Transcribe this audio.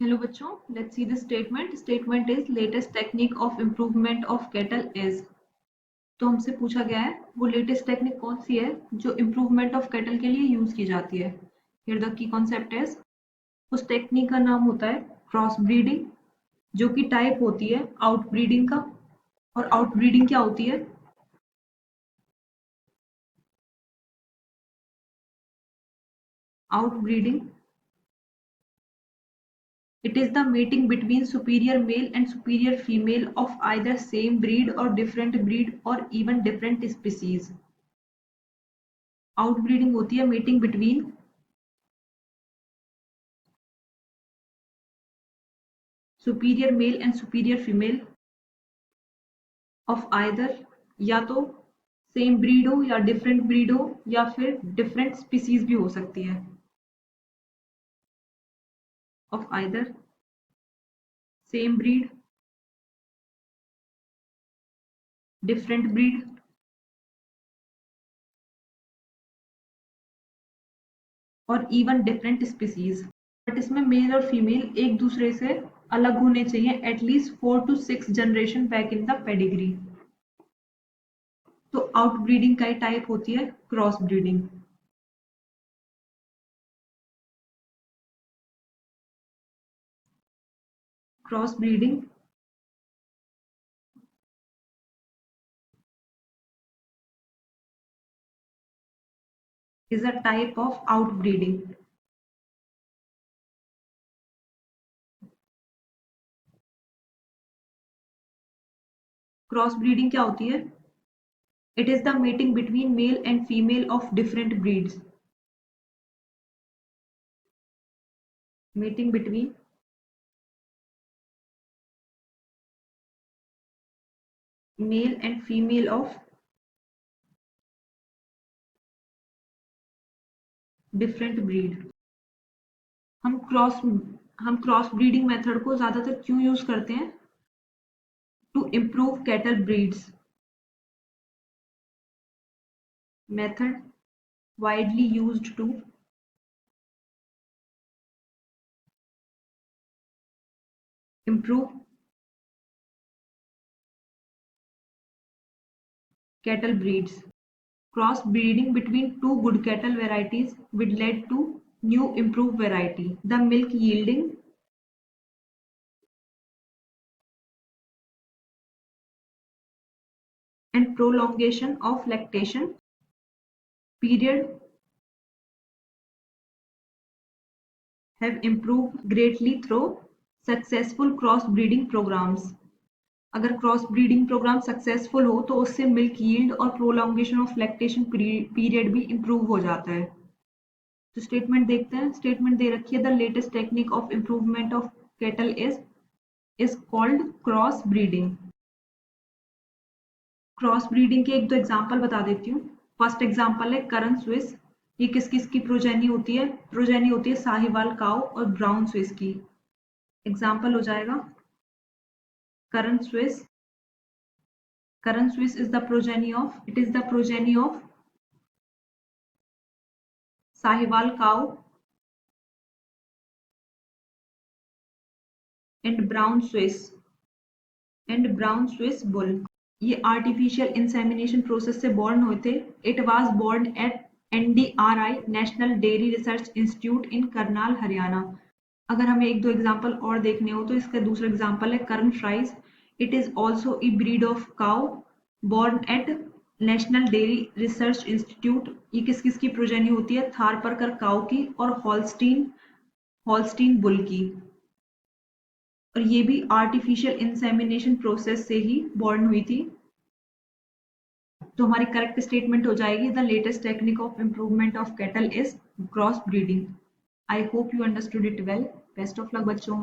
Hello बच्चों, let's see the statement. Statement is latest technique of improvement of cattle is. तो हमसे पूछा गया है वो लेटेस्ट टेक्निक कौन सी है जो इम्प्रूवमेंट ऑफ कैटल के लिए यूज की जाती है. Here the key concept is, उस टेक्निक का नाम होता है क्रॉस ब्रीडिंग, जो कि टाइप होती है आउट ब्रीडिंग का. और आउट ब्रीडिंग क्या होती है? Out breeding, it is the mating between superior male and superior female of either same breed or different breed or even different species. Outbreeding होती है mating between superior male and superior female of either, या तो same breed हो या different breed हो या फिर different species भी हो सकती है. Of either same breed, different breed और इवन डिफरेंट स्पीसीज. बट इसमें मेल और फीमेल एक दूसरे से अलग होने चाहिए at least 4 to 6 generation back in the pedigree. तो आउटब्रीडिंग का ही टाइप होती है cross breeding. Cross breeding is a type of outbreeding. Cross breeding क्या होती है? It is the mating between male and female of different breeds. Mating between male and female of different breed. हम cross breeding method को ज्यादातर क्यों use करते हैं? To improve cattle breeds. Method widely used to improve cattle breeds. Cross breeding between two good cattle varieties will lead to new improved variety. The milk yielding and prolongation of lactation period have improved greatly through successful cross breeding programs. अगर cross breeding programme successful हो तो उससे milk yield और prolongation of lactation period भी improve हो जाता है. तो स्टेटमेंट देखते हैं. स्टेटमेंट दे रखी है the latest technique of improvement of cattle is called cross breeding. Cross breeding के एक दो एग्जांपल बता देती हूँ. फर्स्ट एग्जांपल है करन स्विस. ये किस किस की प्रोजेनी होती है? प्रोजेनी होती है साहिवाल काउ और ब्राउन स्विस की. एग्जांपल हो जाएगा Karan Swiss. Karan Swiss is the progeny of Sahiwal cow and brown Swiss bull. ये आर्टिफिशियल इंसेमिनेशन प्रोसेस से बॉर्न हुए थे. It was born at NDRI national dairy research institute in Karnal Haryana. अगर हमें एक दो एग्जांपल और देखने हो तो इसका दूसरा एग्जांपल है Karan fries. It is also a breed of cow born at national dairy research institute. ये किस किस की प्रोजेनी होती है? थारपरकर काउ की और हॉल्स्टीन बुल की. और ये भी आर्टिफिशियल इंसेमिनेशन प्रोसेस से ही बॉर्न हुई थी. तो हमारी करेक्ट स्टेटमेंट हो जाएगी the latest technique of improvement of cattle is cross breeding. I hope you understood it well. Best of luck बच्चों.